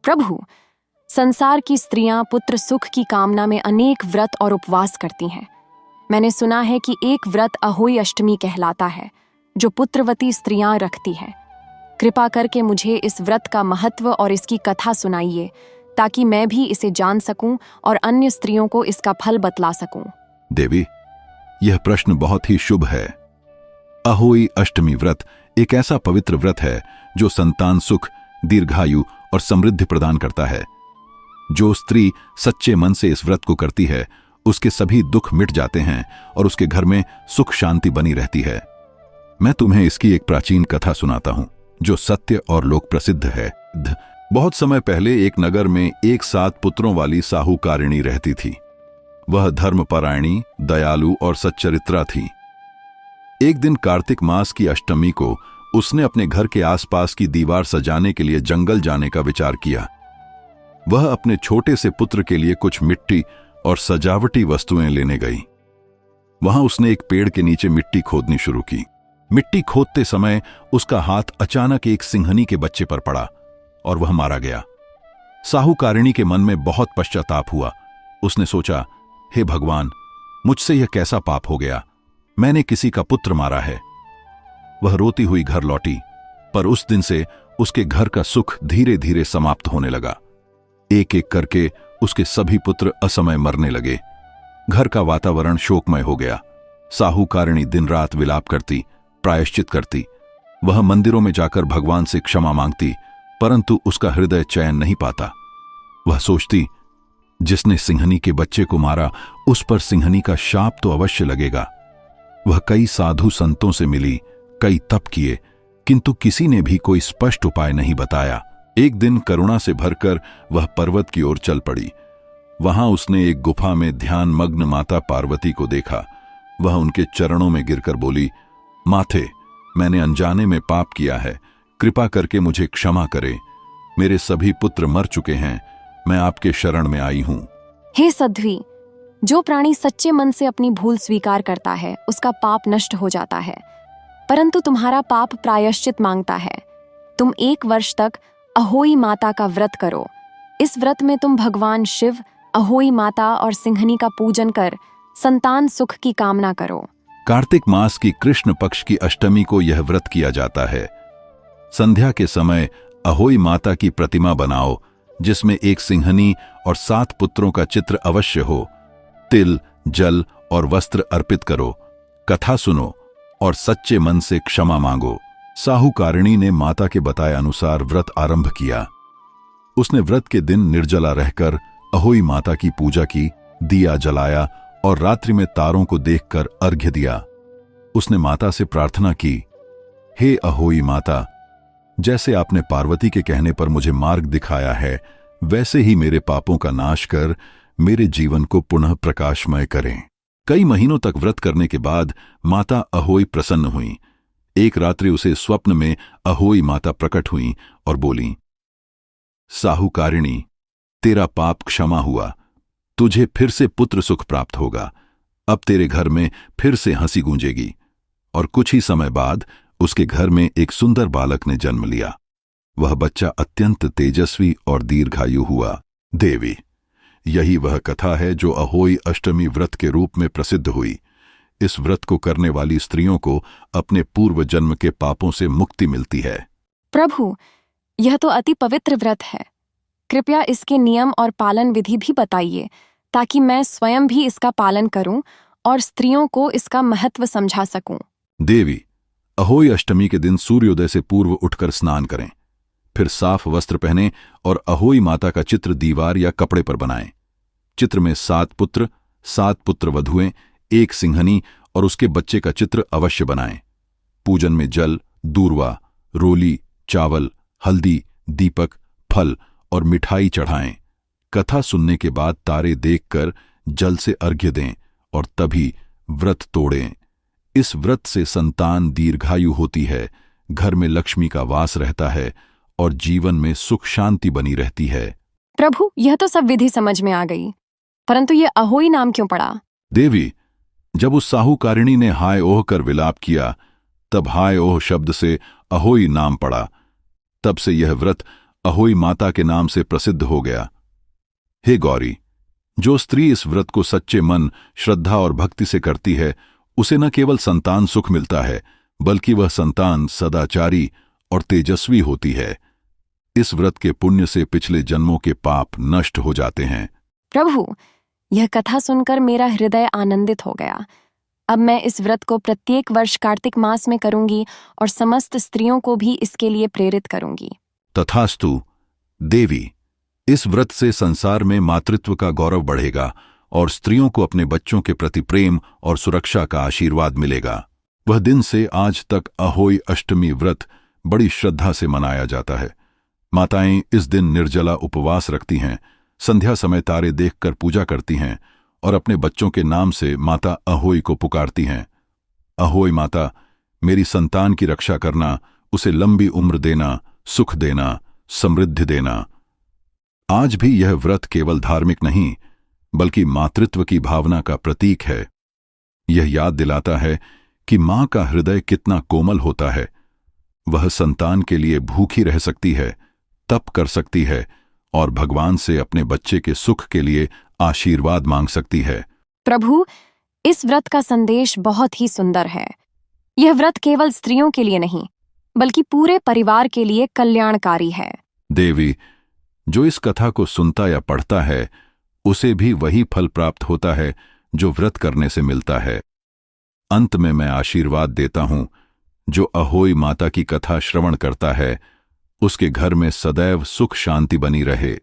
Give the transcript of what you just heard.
प्रभु, संसार की स्त्रियां पुत्र सुख की कामना में अनेक व्रत और उपवास करती हैं। मैंने सुना है कि एक व्रत अहोई अष्टमी कहलाता है, जो पुत्रवती स्त्रियां रखती हैं। कृपा करके मुझे इस व्रत का महत्व और इसकी कथा सुनाइए, ताकि मैं भी इसे जान सकूं और अन्य स्त्रियों को इसका फल बतला सकूं। देवी, यह प्रश्न बहुत ही शुभ है। अहोई अष्टमी व्रत एक ऐसा पवित्र व्रत है जो संतान सुख, दीर्घायु और समृद्धि प्रदान करता है। जो स्त्री सच्चे मन से इस व्रत को करती है, उसके सभी दुख मिट जाते हैं और उसके घर में सुख शांति बनी रहती है। मैं तुम्हें इसकी एक प्राचीन कथा सुनाता हूं, जो सत्य और लोक प्रसिद्ध है। बहुत समय पहले एक नगर में एक 7 पुत्रों वाली साहूकारिणी रहती थी। वह धर्मपरायणी, दयालु और सच्चरित्रा थी। एक दिन कार्तिक मास की अष्टमी को उसने अपने घर के आसपास की दीवार सजाने के लिए जंगल जाने का विचार किया। वह अपने छोटे से पुत्र के लिए कुछ मिट्टी और सजावटी वस्तुएं लेने गई। वहां उसने एक पेड़ के नीचे मिट्टी खोदनी शुरू की। मिट्टी खोदते समय उसका हाथ अचानक एक सिंहनी के बच्चे पर पड़ा और वह मारा गया। साहूकारिणी के मन में बहुत पश्चाताप हुआ। उसने सोचा, हे भगवान, मुझसे यह कैसा पाप हो गया? मैंने किसी का पुत्र मारा है। वह रोती हुई घर लौटी, पर उस दिन से उसके घर का सुख धीरे धीरे समाप्त होने लगा। एक एक करके उसके सभी पुत्र असमय मरने लगे। घर का वातावरण शोकमय हो गया। साहूकारिणी दिन रात विलाप करती, प्रायश्चित करती। वह मंदिरों में जाकर भगवान से क्षमा मांगती, परंतु उसका हृदय चैन नहीं पाता। वह सोचती, जिसने सिंहनी के बच्चे को मारा, उस पर सिंहनी का शाप तो अवश्य लगेगा। वह कई साधु संतों से मिली, कई तप किए, किंतु किसी ने भी कोई स्पष्ट उपाय नहीं बताया। एक दिन करुणा से भरकर वह पर्वत की ओर चल पड़ी। वहां उसने एक गुफा में ध्यान मग्न माता पार्वती को देखा। वह उनके चरणों में गिरकर बोली, माथे, मैंने अनजाने में पाप किया है, कृपा करके मुझे क्षमा करे। मेरे सभी पुत्र मर चुके हैं, मैं आपके शरण में आई हूं। हे सध्वी, जो प्राणी सच्चे मन से अपनी भूल स्वीकार करता है, उसका पाप नष्ट हो जाता है, परंतु तुम्हारा पाप प्रायश्चित मांगता है। तुम 1 वर्ष तक अहोई माता का व्रत करो। इस व्रत में तुम भगवान शिव, अहोई माता और सिंहनी का पूजन कर संतान सुख की कामना करो। कार्तिक मास की कृष्ण पक्ष की अष्टमी को यह व्रत किया जाता है। संध्या के समय अहोई माता की प्रतिमा बनाओ, जिसमें एक सिंहनी और 7 पुत्रों का चित्र अवश्य हो। तिल, जल और वस्त्र अर्पित करो, कथा सुनो और सच्चे मन से क्षमा मांगो। साहूकारिणी ने माता के बताए अनुसार व्रत आरंभ किया। उसने व्रत के दिन निर्जला रहकर अहोई माता की पूजा की, दिया जलाया और रात्रि में तारों को देखकर अर्घ्य दिया। उसने माता से प्रार्थना की, हे अहोई माता, जैसे आपने पार्वती के कहने पर मुझे मार्ग दिखाया है, वैसे ही मेरे पापों का नाश कर मेरे जीवन को पुनः प्रकाशमय करें। कई महीनों तक व्रत करने के बाद माता अहोई प्रसन्न हुई। एक रात्रि उसे स्वप्न में अहोई माता प्रकट हुई और बोली, साहूकारिणी, तेरा पाप क्षमा हुआ, तुझे फिर से पुत्र सुख प्राप्त होगा। अब तेरे घर में फिर से हंसी गूंजेगी। और कुछ ही समय बाद उसके घर में एक सुंदर बालक ने जन्म लिया। वह बच्चा अत्यंत तेजस्वी और दीर्घायु हुआ। देवी, यही वह कथा है जो अहोई अष्टमी व्रत के रूप में प्रसिद्ध हुई। इस व्रत को करने वाली स्त्रियों को अपने पूर्व जन्म के पापों से मुक्ति मिलती है। प्रभु, यह तो अति पवित्र व्रत है। कृपया इसके नियम और पालन विधि भी बताइए, ताकि मैं स्वयं भी इसका पालन करूं और स्त्रियों को इसका महत्व समझा सकूं। देवी, अहोई अष्टमी के दिन सूर्योदय से पूर्व उठकर स्नान करें, फिर साफ वस्त्र पहनें और अहोई माता का चित्र दीवार या कपड़े पर बनाएं। चित्र में 7 पुत्र, 7 पुत्र वधुएं, 1 सिंहनी और उसके बच्चे का चित्र अवश्य बनाएं। पूजन में जल, दूर्वा, रोली, चावल, हल्दी, दीपक, फल और मिठाई चढ़ाएं। कथा सुनने के बाद तारे देखकर जल से अर्घ्य दें और तभी व्रत तोड़ें। इस व्रत से संतान दीर्घायु होती है, घर में लक्ष्मी का वास रहता है और जीवन में सुख शांति बनी रहती है। प्रभु, यह तो सब विधि समझ में आ गई, परंतु यह अहोई नाम क्यों पड़ा? देवी, जब उस साहूकारिणी ने हाय ओह कर विलाप किया, तब हाय ओह शब्द से अहोई नाम पड़ा। तब से यह व्रत अहोई माता के नाम से प्रसिद्ध हो गया। हे गौरी, जो स्त्री इस व्रत को सच्चे मन, श्रद्धा और भक्ति से करती है, उसे न केवल संतान सुख मिलता है, बल्कि वह संतान सदाचारी और तेजस्वी होती है। इस व्रत के पुण्य से पिछले जन्मों के पाप नष्ट हो जाते हैं। प्रभु, यह कथा सुनकर मेरा हृदय आनंदित हो गया। अब मैं इस व्रत को प्रत्येक वर्ष कार्तिक मास में करूंगी और समस्त स्त्रियों को भी इसके लिए प्रेरित करूंगी। तथास्तु देवी, इस व्रत से संसार में मातृत्व का गौरव बढ़ेगा और स्त्रियों को अपने बच्चों के प्रति प्रेम और सुरक्षा का आशीर्वाद मिलेगा। वह दिन से आज तक अहोई अष्टमी व्रत बड़ी श्रद्धा से मनाया जाता है। माताएं इस दिन निर्जला उपवास रखती हैं, संध्या समय तारे देखकर पूजा करती हैं और अपने बच्चों के नाम से माता अहोई को पुकारती हैं। अहोई माता, मेरी संतान की रक्षा करना, उसे लंबी उम्र देना, सुख देना, समृद्धि देना। आज भी यह व्रत केवल धार्मिक नहीं, बल्कि मातृत्व की भावना का प्रतीक है। यह याद दिलाता है कि मां का हृदय कितना कोमल होता है। वह संतान के लिए भूखी रह सकती है, तप कर सकती है और भगवान से अपने बच्चे के सुख के लिए आशीर्वाद मांग सकती है। प्रभु, इस व्रत का संदेश बहुत ही सुंदर है। यह व्रत केवल स्त्रियों के लिए नहीं, बल्कि पूरे परिवार के लिए कल्याणकारी है। देवी, जो इस कथा को सुनता या पढ़ता है, उसे भी वही फल प्राप्त होता है जो व्रत करने से मिलता है। अंत में मैं आशीर्वाद देता हूं, जो अहोई माता की कथा श्रवण करता है, उसके घर में सदैव सुख शांति बनी रहे।